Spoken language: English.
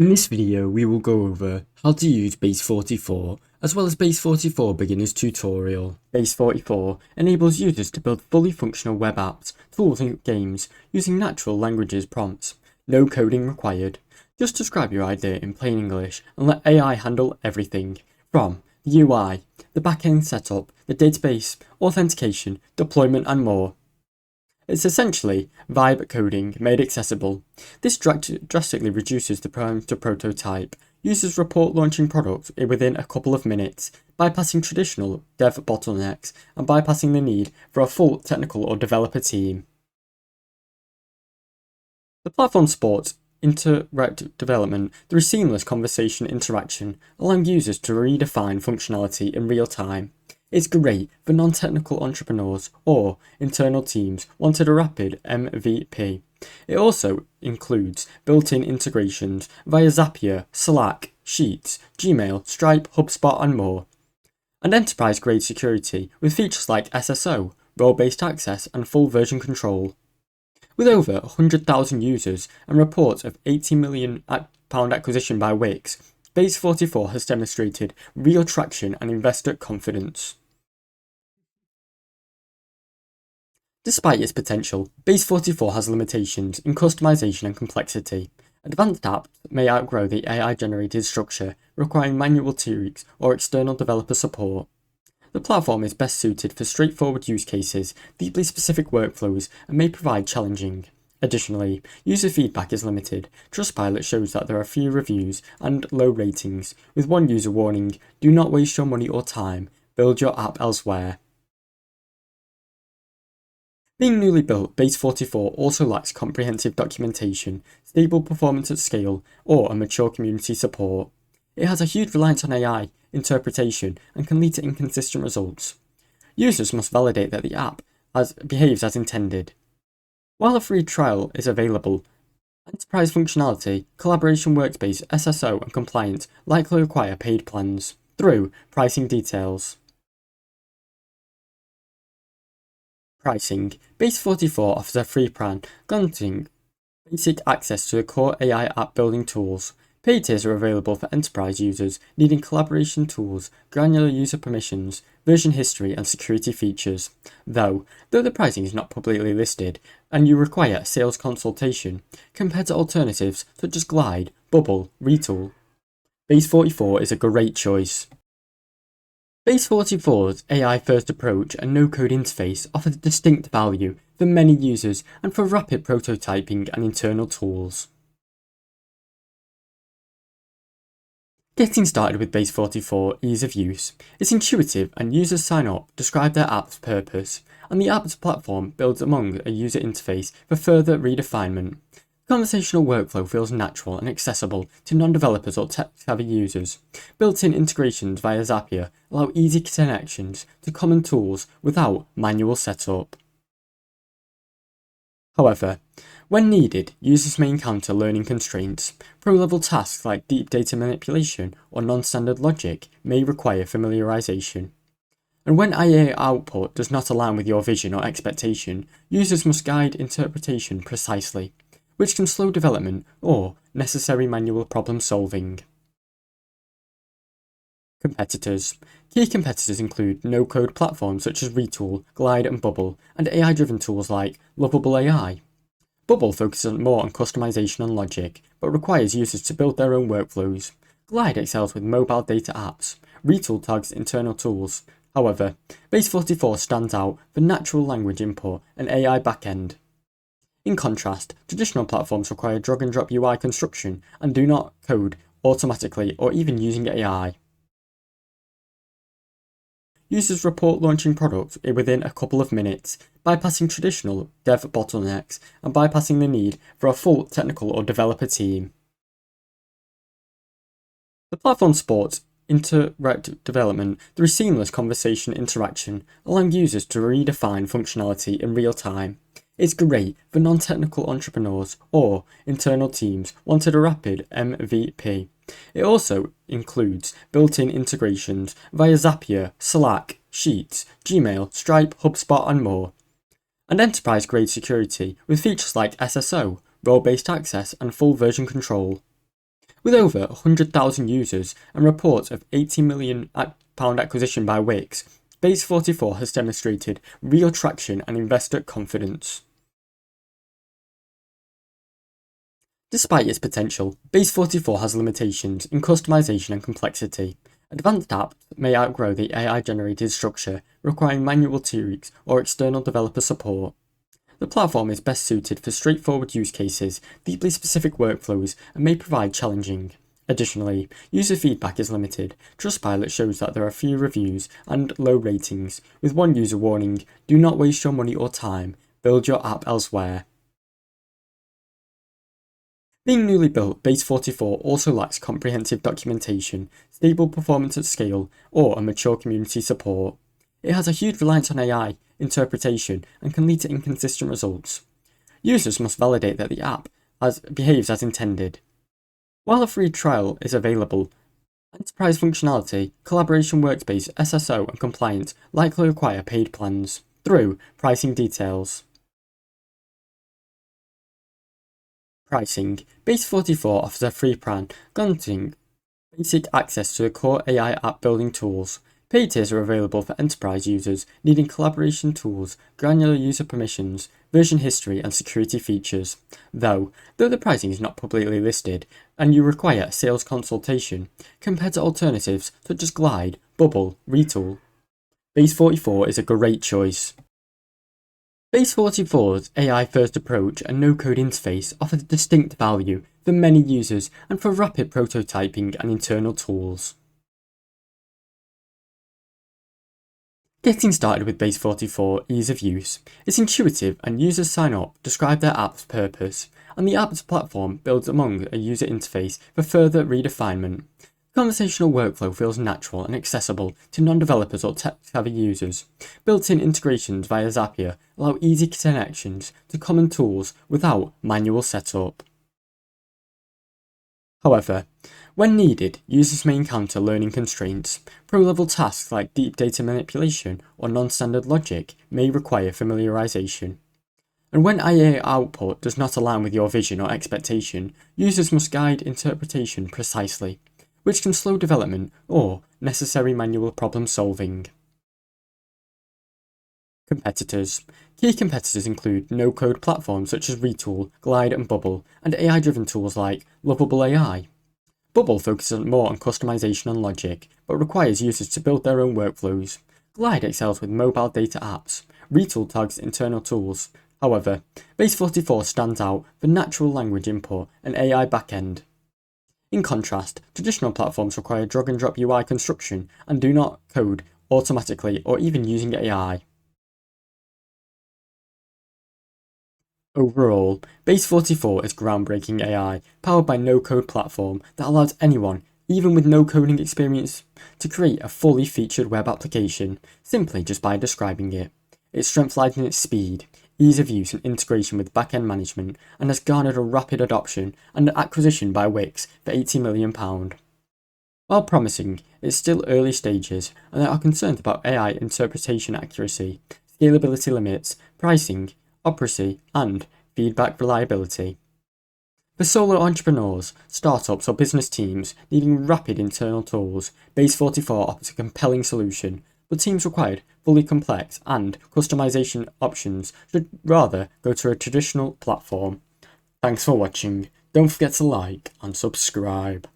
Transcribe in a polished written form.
In this video we will go over how to use Base44 as well as Base44 Beginner's Tutorial. Base44 enables users to build fully functional web apps, tools and games using natural languages prompts. No coding required. Just describe your idea in plain English and let AI handle everything from the UI, the backend setup, the database, authentication, deployment and more. It's essentially vibe coding made accessible. This drastically reduces the time to prototype. Users report launching products within a couple of minutes, bypassing traditional dev bottlenecks and bypassing the need for a full technical or developer team. The platform supports interactive development through seamless conversation interaction, allowing users to redefine functionality in real time. It's great for non-technical entrepreneurs or internal teams wanting a rapid MVP. It also includes built-in integrations via Zapier, Slack, Sheets, Gmail, Stripe, HubSpot and more. And enterprise-grade security with features like SSO, role-based access and full version control. With over 100,000 users and reports of £80 million acquisition by Wix, Base44 has demonstrated real traction and investor confidence. Despite its potential, Base44 has limitations in customization and complexity. Advanced apps may outgrow the AI-generated structure, requiring manual tweaks or external developer support. The platform is best suited for straightforward use cases, deeply specific workflows, and may provide challenging. Additionally, user feedback is limited. Trustpilot shows that there are few reviews and low ratings, with one user warning, "Do not waste your money or time, build your app elsewhere." Being newly built, Base44 also lacks comprehensive documentation, stable performance at scale, or a mature community support. It has a huge reliance on AI interpretation and can lead to inconsistent results. Users must validate that the app behaves as intended. While a free trial is available, enterprise functionality, collaboration workspace, SSO and compliance likely require paid plans. Through pricing details. Pricing. Base44 offers a free plan, granting basic access to the core AI app building tools. Paid tiers are available for enterprise users needing collaboration tools, granular user permissions, version history and security features. Though the pricing is not publicly listed and you require a sales consultation, compared to alternatives such as Glide, Bubble, Retool, Base44 is a great choice. Base44's AI-first approach and no-code interface offers distinct value for many users and for rapid prototyping and internal tools. Getting started with Base44 ease of use. It's intuitive and users sign up, describe their app's purpose, and the app's platform builds among a user interface for further redefinement. Conversational workflow feels natural and accessible to non-developers or tech-savvy users. Built-in integrations via Zapier allow easy connections to common tools without manual setup. However, when needed, users may encounter learning constraints. Pro-level tasks like deep data manipulation or non-standard logic may require familiarization. And when AI output does not align with your vision or expectation, users must guide interpretation precisely, which can slow development or necessary manual problem solving. Competitors. Key competitors include no-code platforms such as Retool, Glide and Bubble, and AI-driven tools like Lovable AI. Bubble focuses more on customization and logic, but requires users to build their own workflows. Glide excels with mobile data apps. Retool targets internal tools. However, Base44 stands out for natural language input and AI backend. In contrast, traditional platforms require drag-and-drop UI construction and do not code automatically or even using AI. Users report launching products within a couple of minutes, bypassing traditional dev bottlenecks and bypassing the need for a full technical or developer team. The platform supports interactive development through seamless conversation interaction, allowing users to redefine functionality in real time. It's great for non-technical entrepreneurs or internal teams wanting a rapid MVP. It also includes built-in integrations via Zapier, Slack, Sheets, Gmail, Stripe, HubSpot and more. And enterprise-grade security with features like SSO, role-based access and full version control. With over 100,000 users and reports of £80 million acquisition by Wix, Base44 has demonstrated real traction and investor confidence. Despite its potential, Base44 has limitations in customization and complexity. Advanced apps may outgrow the AI-generated structure, requiring manual tweaks or external developer support. The platform is best suited for straightforward use cases, deeply specific workflows, and may provide challenging. Additionally, user feedback is limited. Trustpilot shows that there are few reviews and low ratings, with one user warning, "Do not waste your money or time, build your app elsewhere." Being newly built, Base44 also lacks comprehensive documentation, stable performance at scale, or a mature community support. It has a huge reliance on AI interpretation and can lead to inconsistent results. Users must validate that the app behaves as intended. While a free trial is available, enterprise functionality, collaboration workspace, SSO, and compliance likely require paid plans. Through pricing details. Pricing. Base44 offers a free plan, granting basic access to the core AI app building tools. Paid tiers are available for enterprise users needing collaboration tools, granular user permissions, version history, and security features. Though the pricing is not publicly listed, and you require a sales consultation, compared to alternatives such as Glide, Bubble, Retool, Base44 is a great choice. Base44's AI-first approach and no-code interface offers distinct value for many users and for rapid prototyping and internal tools. Getting started with Base44 ease of use. It's intuitive and users sign up, describe their app's purpose, and the app's platform builds among a user interface for further redefinement. Conversational workflow feels natural and accessible to non-developers or tech-savvy users. Built-in integrations via Zapier allow easy connections to common tools without manual setup. However, when needed, users may encounter learning constraints. Pro-level tasks like deep data manipulation or non-standard logic may require familiarization. And when AI output does not align with your vision or expectation, users must guide interpretation precisely, which can slow development or necessary manual problem solving. Competitors. Key competitors include no-code platforms such as Retool, Glide, and Bubble, and AI-driven tools like Lovable AI. Bubble focuses more on customization and logic, but requires users to build their own workflows. Glide excels with mobile data apps. Retool targets internal tools. However, Base44 stands out for natural language input and AI backend. In contrast, traditional platforms require drag-and-drop UI construction and do not code automatically or even using AI. Overall, Base44 is groundbreaking AI, powered by no-code platform that allows anyone, even with no coding experience, to create a fully featured web application, simply just by describing it. Its strength lies in its speed, ease of use and integration with backend management, and has garnered a rapid adoption and an acquisition by Wix for £80 million. While promising, it's still early stages, and there are concerns about AI interpretation accuracy, scalability limits, pricing, opacity, and feedback reliability. For solo entrepreneurs, startups, or business teams needing rapid internal tools, Base44 offers a compelling solution, but teams required fully complex and customization options should rather go to a traditional platform. Thanks for watching. Don't forget to like and subscribe.